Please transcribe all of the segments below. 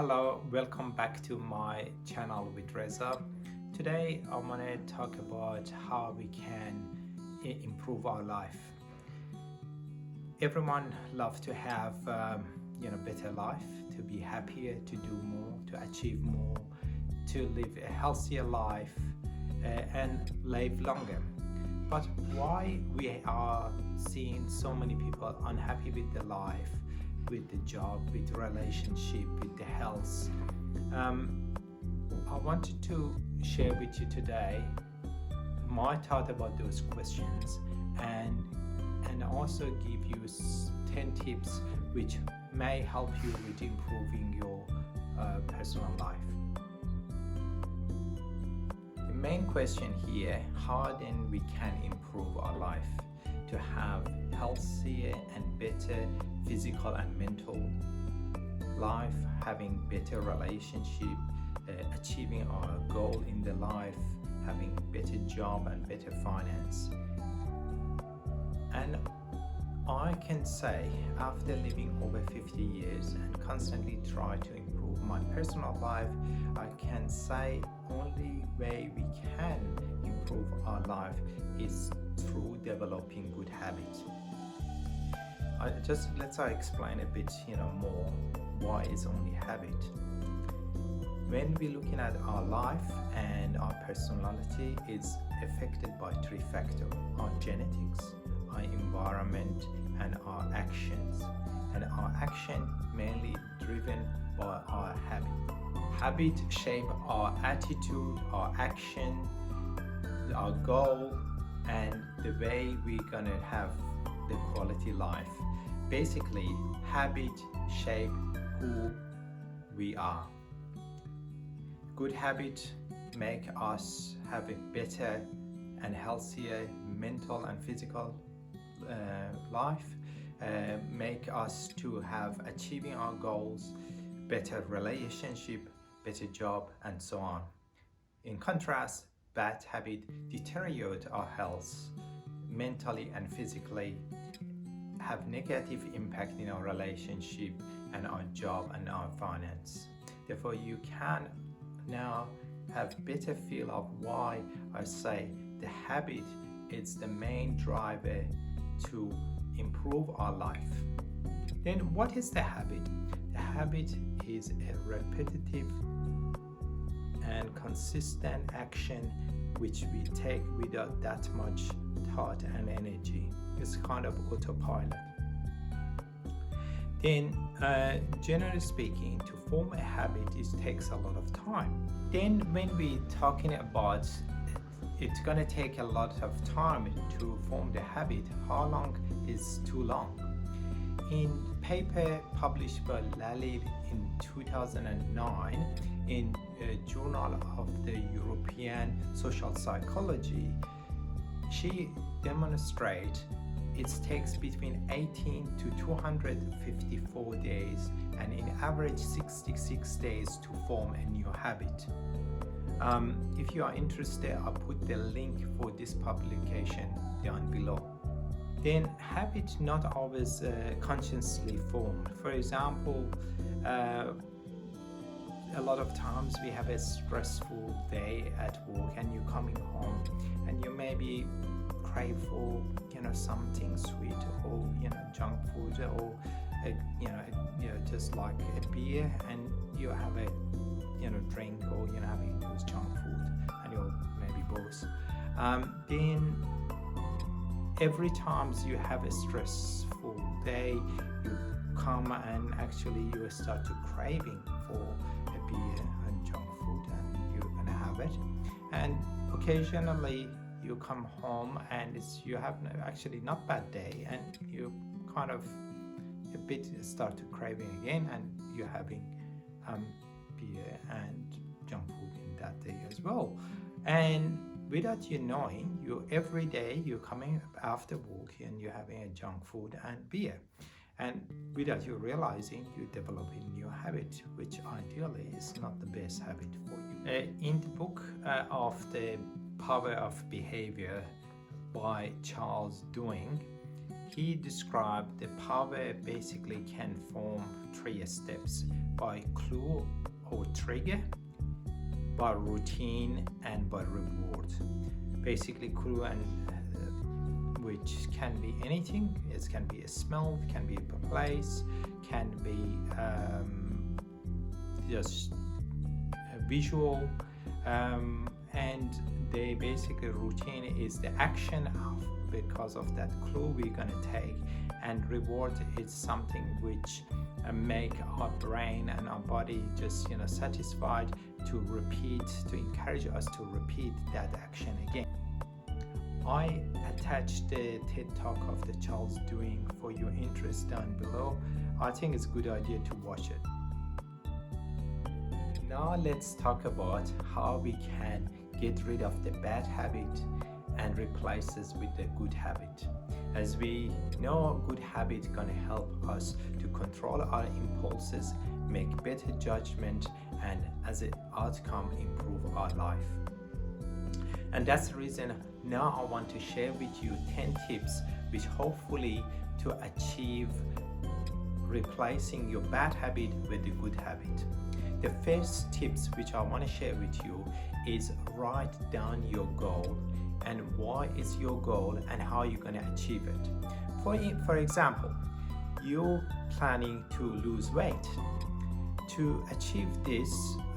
Hello, welcome back to my channel with Reza. Today I want to talk about how we can improve our life. Everyone loves to have better life, to be happier, to do more, to achieve more, to live a healthier life and live longer. But why we are seeing so many people unhappy with their life, with the job, with the relationship, with the health? I wanted to share with you today my thought about those questions and also give you 10 tips which may help you with improving your personal life. The main question here, how then we can improve our life to have healthier and better physical and mental life, having better relationship, achieving our goal in the life, having better job and better finance. And I can say, after living over 50 years and constantly try to improve my personal life, I can say only way we can improve our life is through developing good habits. Let's explain a bit more why it's only habit. When we're looking at our life and our personality, is affected by three factors: our genetics, our environment, and our actions. And our action mainly driven by our habit. Habit shape our attitude, our action, our goal, and the way we're gonna have the quality life. Basically, habit shape who we are. Good habit make us have a better and healthier mental and physical life, make us to have achieving our goals, better relationship, better job, and so on. In contrast, bad habit deteriorate our health mentally and physically, have negative impact in our relationship and our job and our finance. Therefore, you can now have better feel of why I say the habit is the main driver to improve our life. Then what is the habit? The habit is a repetitive and consistent action which we take without that much thought and energy. It's kind of autopilot. Then generally speaking, to form a habit, it takes a lot of time. Then when we're talking about it's gonna take a lot of time to form the habit, how long is too long? In paper published by Lalib in 2009 in a Journal of the European Social Psychology, she demonstrates it takes between 18 to 254 days and in average 66 days to form a new habit. If you are interested, I'll put the link for this publication down below. Then habit not always consciously formed. For example, a lot of times we have a stressful day at work and you're coming home and you maybe crave for something sweet or junk food or just like a beer, and you have a drink or having those junk food and you're maybe both. Then every time you have a stressful day, you come and actually you start to craving for a beer and junk food and you're gonna have it. And occasionally you come home and you have actually not bad day and you kind of a bit start to craving again and you're having beer and junk food in that day as well. And without you knowing, you every day you're coming after work and you're having a junk food and beer, and without you realizing you're developing new habit, which ideally is not the best habit for you. In the book of The Power of Behavior by Charles Duhigg, he described the power basically can form 3 steps: by clue or trigger, by routine, and by reward. Basically, clue and which can be anything. It can be a smell, can be a place, can be just a visual, and the basically routine is the action of because of that clue we're going to take, and reward is something which make our brain and our body just satisfied to repeat, to encourage us to repeat that action again. I attached the TED Talk of the Charles Duhigg for your interest down below. I think it's a good idea to watch it. Now let's talk about how we can get rid of the bad habit and replace it with the good habit. As we know, a good habit is going to help us to control our impulses, make better judgment, and as an outcome improve our life. And that's the reason now I want to share with you 10 tips which hopefully to achieve replacing your bad habit with a good habit. The first tips which I want to share with you is write down your goal and why is your goal and how you're going to achieve it. For example, you're planning to lose weight. To achieve this,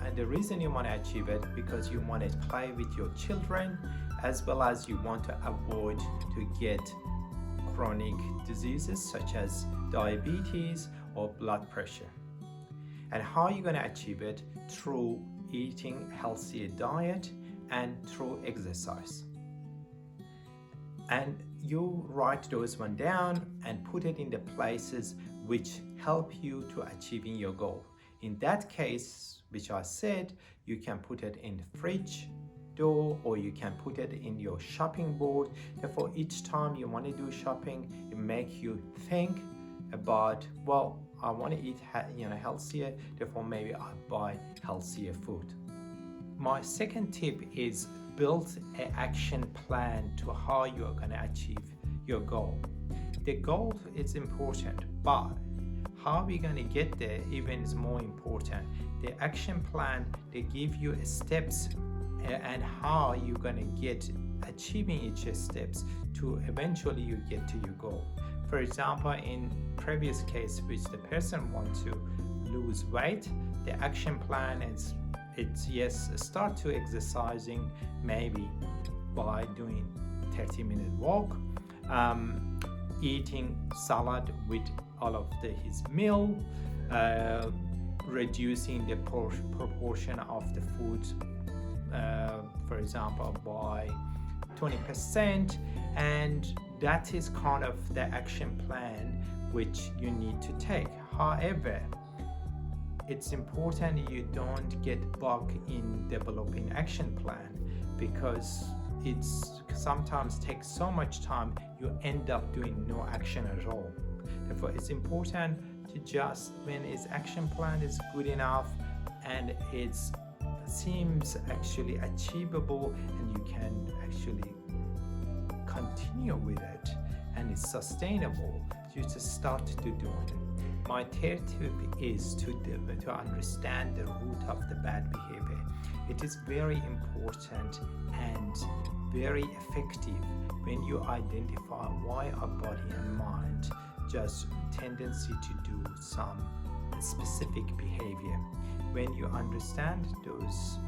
and the reason you want to achieve it because you want to play with your children, as well as you want to avoid to get chronic diseases such as diabetes or blood pressure. And how are you going to achieve it? Through eating healthier diet and through exercise. And you write those one down and put it in the places which help you to achieving your goal. In that case, which I said, you can put it in the fridge door or you can put it in your shopping board. Therefore, each time you want to do shopping, it makes you think about, well, I want to eat healthier, therefore maybe I buy healthier food. My second tip is build an action plan to how you are going to achieve your goal. The goal is important, but how we're going to get there even is more important. The action plan, they give you steps and how you're going to get achieving each steps to eventually you get to your goal. For example, in previous case which the person wants to lose weight, the action plan is yes, start to exercising maybe by doing 30-minute walk, eating salad with all of his meal, reducing the proportion of the food, for example, by 20%, and that is kind of the action plan which you need to take. However, it's important you don't get bogged in developing action plan because it's sometimes takes so much time you end up doing no action at all. Therefore, it's important to just when its action plan is good enough and it seems actually achievable and you can actually continue with it and it's sustainable, you just start to do it. My third tip is to understand the root of the bad behavior. It is very important and very effective when you identify why our body and mind just tendency to do some specific behavior. When you understand those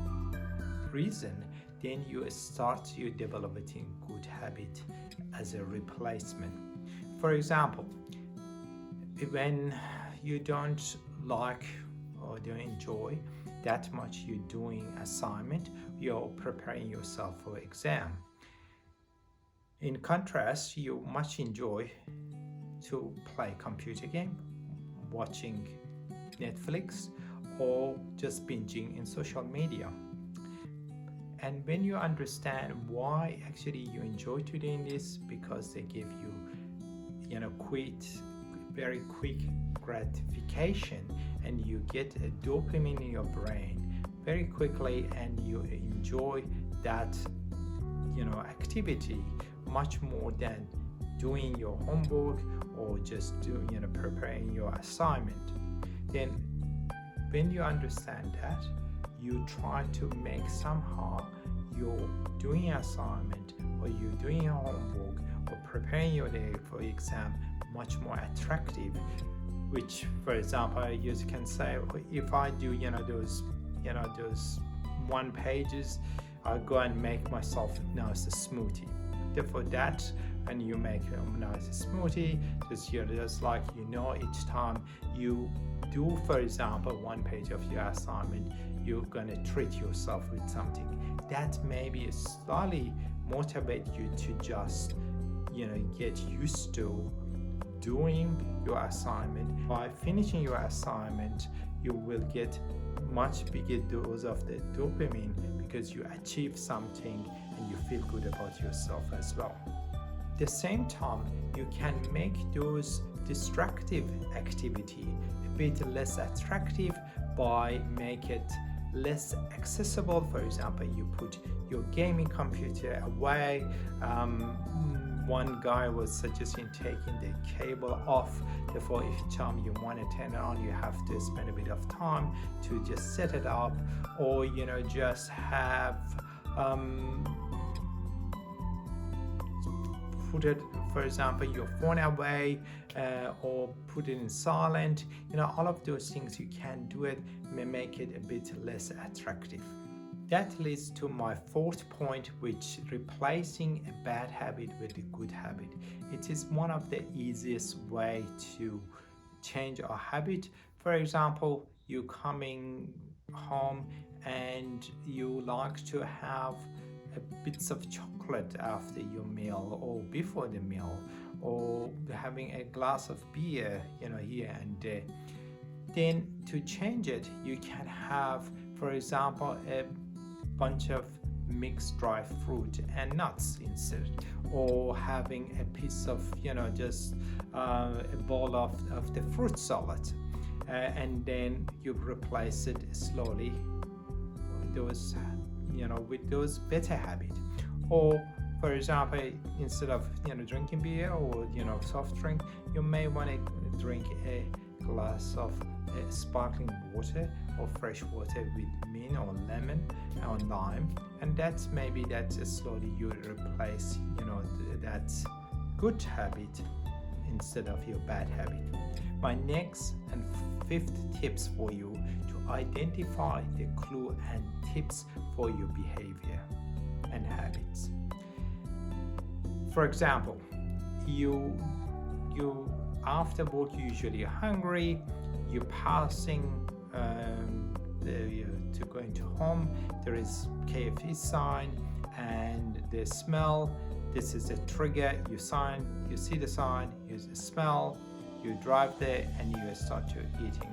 reasons, then you start to developing good habit as a replacement. For example, when you don't like or don't enjoy that much you're doing assignment, you're preparing yourself for exam. In contrast, you much enjoy to play computer game, watching Netflix, or just binging in social media. And when you understand why actually you enjoy doing this, because they give you very quick gratification and you get a dopamine in your brain very quickly and you enjoy that activity much more than doing your homework or just preparing your assignment. Then when you understand that, you try to make somehow you're doing an assignment or you're doing your homework or preparing your day for exam much more attractive. Which, for example, you can say, if I do those 1 pages, I'll go and make myself nice smoothie. Therefore, that when you make a nice smoothie, just like each time you do, for example, 1 page of your assignment, you're gonna treat yourself with something that maybe slightly motivate you to just get used to doing your assignment. By finishing your assignment, you will get much bigger dose of the dopamine because you achieve something and you feel good about yourself as well. At the same time, you can make those destructive activity a bit less attractive by make it less accessible. For example, you put your gaming computer away. One guy was suggesting taking the cable off. Therefore, each time you want to turn it on, you have to spend a bit of time to just set it up, or just have put it, for example, your phone away, or put it in silent. All of those things you can do it, may make it a bit less attractive. That leads to my 4th point, which replacing a bad habit with a good habit. It is one of the easiest way to change a habit. For example, you coming home and you like to have bits of chocolate after your meal or before the meal, or having a glass of beer, here and there. Then to change it, you can have, for example, a bunch of mixed dry fruit and nuts instead, or having a piece of just a bowl of the fruit salad, and then you replace it slowly with those better habits. Or for example, instead of drinking beer or soft drink, you may want to drink a glass of sparkling water or fresh water with mint or lemon or lime, and that's slowly you replace that good habit instead of your bad habit. My next and 5th tips for you to identify the clue and tips for your behavior and habits. For example, you after work usually hungry, you're passing to going to home, there is KFC sign and the smell. This is a trigger. You see the sign, you smell, you drive there, and you start to eating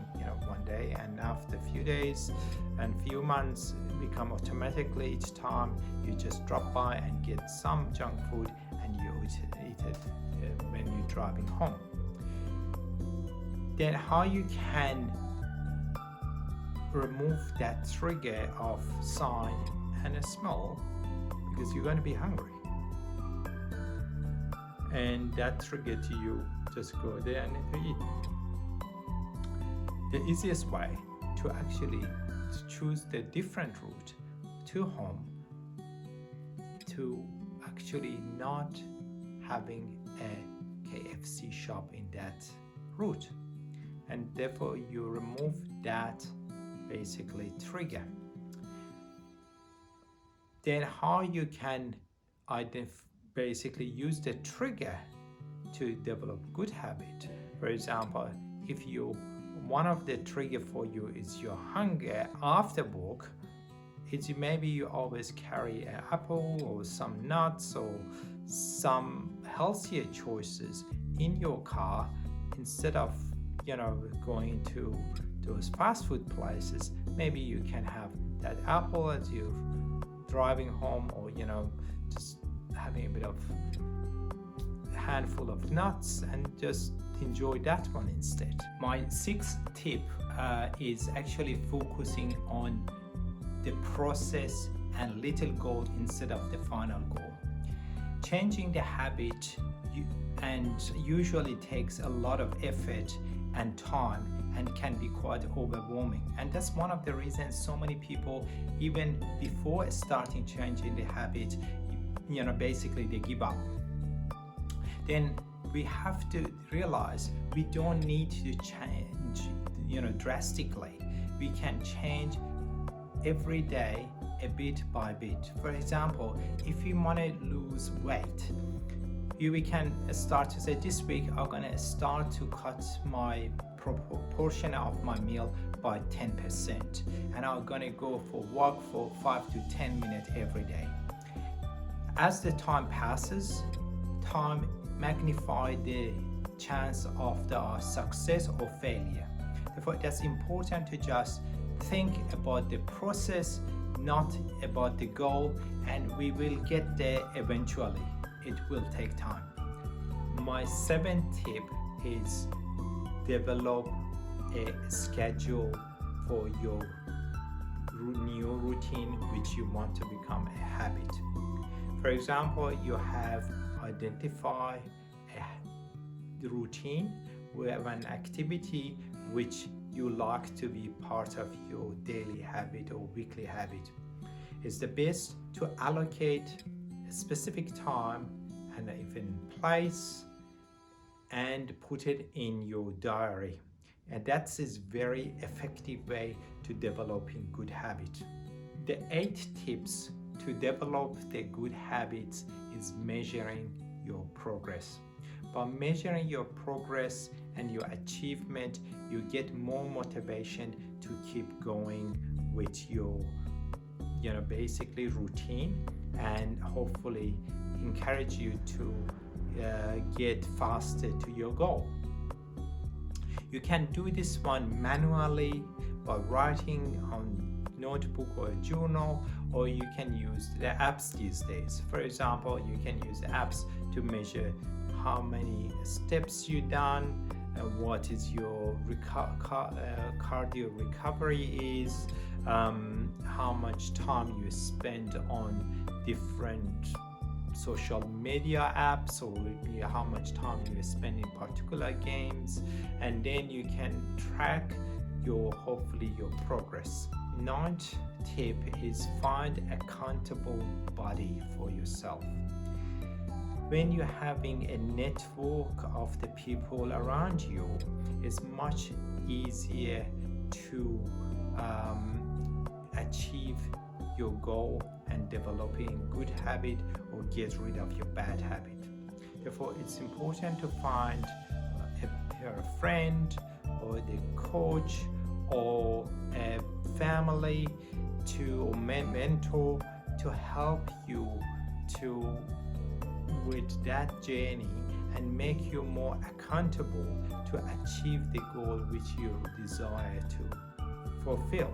one day, and after a few days and few months become automatically each time you just drop by and get some junk food and you eat it when you're driving home. Then how you can remove that trigger of sign and a smell, because you're going to be hungry, and that trigger to you, just go there and to eat. The easiest way to actually choose the different route to home, to actually not having a KFC shop in that route, and therefore you remove that basically trigger. Then how you can basically use the trigger to develop good habit. For example, if one of the trigger for you is your hunger after work, it's maybe you always carry an apple or some nuts or some healthier choices in your car instead of going to those fast food places. Maybe you can have that apple as you're driving home, or just having a bit of handful of nuts and just enjoy that one instead. My 6th tip is actually focusing on the process and little goal instead of the final goal. Changing the habit and usually takes a lot of effort and time and can be quite overwhelming. And that's one of the reasons so many people, even before starting changing the habit, basically they give up. Then we have to realize we don't need to change, drastically. We can change every day, a bit by bit. For example, if you want to lose weight, we can start to say, this week I'm going to start to cut my proportion of my meal by 10%, and I'm going to go for walk for 5 to 10 minutes every day. As the time passes, time magnifies the chance of the success or failure. Therefore, that's important to just think about the process, not about the goal, and we will get there eventually. It will take time. My 7th tip is develop a schedule for your new routine which you want to become a habit. For example, you have identified a routine, we have an activity which you like to be part of your daily habit or weekly habit. It's the best to allocate a specific time and even place and put it in your diary. And that is very effective way to developing good habit. The 8 tips to develop the good habits is measuring your progress. By measuring your progress and your achievement, you get more motivation to keep going with your basically routine, and hopefully encourage you to get faster to your goal. You can do this one manually by writing on notebook or a journal, or you can use the apps these days. For example, you can use apps to measure how many steps you done, what is your cardio recovery is, how much time you spend on different social media apps, or how much time you spend in particular games, and then you can track hopefully your progress. 9th tip is find accountable body for yourself. When you're having a network of the people around you, it's much easier to achieve your goal and developing good habit or get rid of your bad habit. Therefore, it's important to find a friend or the coach or a family or mentor to help you with that journey and make you more accountable to achieve the goal which you desire to fulfill.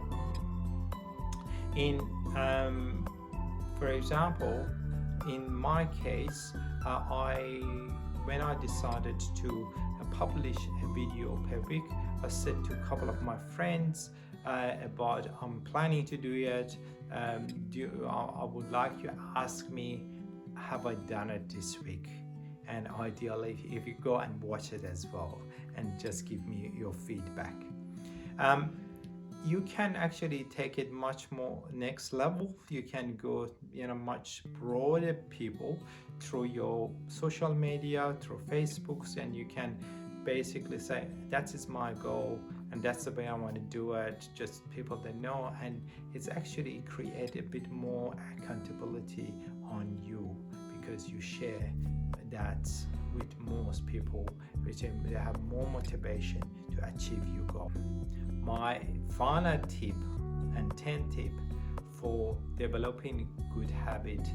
For example, in my case, when I decided to publish a video per week, I said to a couple of my friends about I'm planning to do it. I would like you to ask me, have I done it this week? And ideally, if you go and watch it as well and just give me your feedback. You can actually take it much more next level. You can go much broader people through your social media, through Facebooks, and you can basically say that is my goal and that's the way I want to do it, just people that know, and it's actually create a bit more accountability on you because you share that with most people, which they have more motivation to achieve your goal. My final tip and 10th tip for developing good habit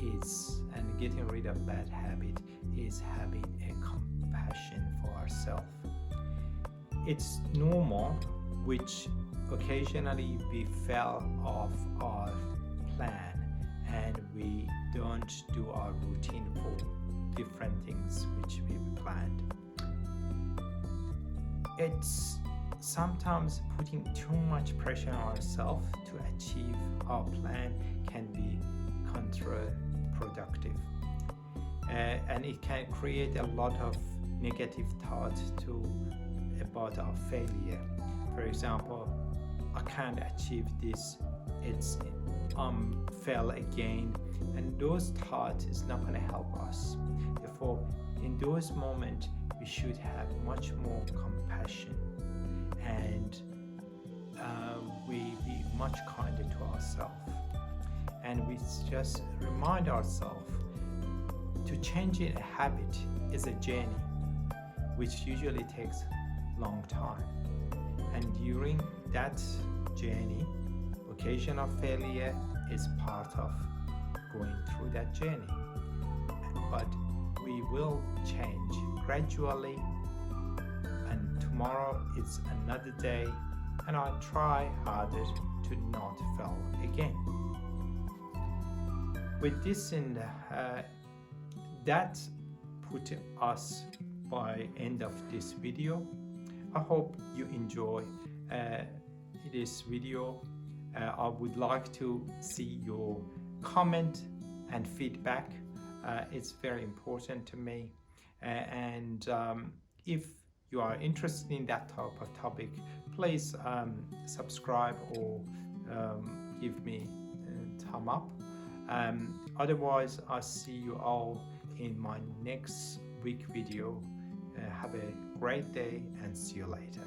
is, and getting rid of bad habit, is having a compassion for ourselves. It's normal, which occasionally we fell off our plan and we don't do our routine for different things which we planned. It's sometimes putting too much pressure on ourselves to achieve our plan can be counterproductive. and it can create a lot of negative thoughts about our failure. For example, I can't achieve this, it's fail again, and those thoughts is not going to help us. Therefore, in those moments we should have much more compassion, and we be much kinder to ourselves, and we just remind ourselves to change a habit is a journey which usually takes long time, and during that journey occasional failure is part of going through that journey, but we will change gradually, and tomorrow is another day, and I'll try harder to not fail again. With this in that put us by end of this video. I hope you enjoy this video. I would like to see your comment and feedback. It's very important to me, and if you are interested in that type of topic, please subscribe or give me a thumb up. Otherwise, I'll see you all in my next week video. Have a great day and see you later.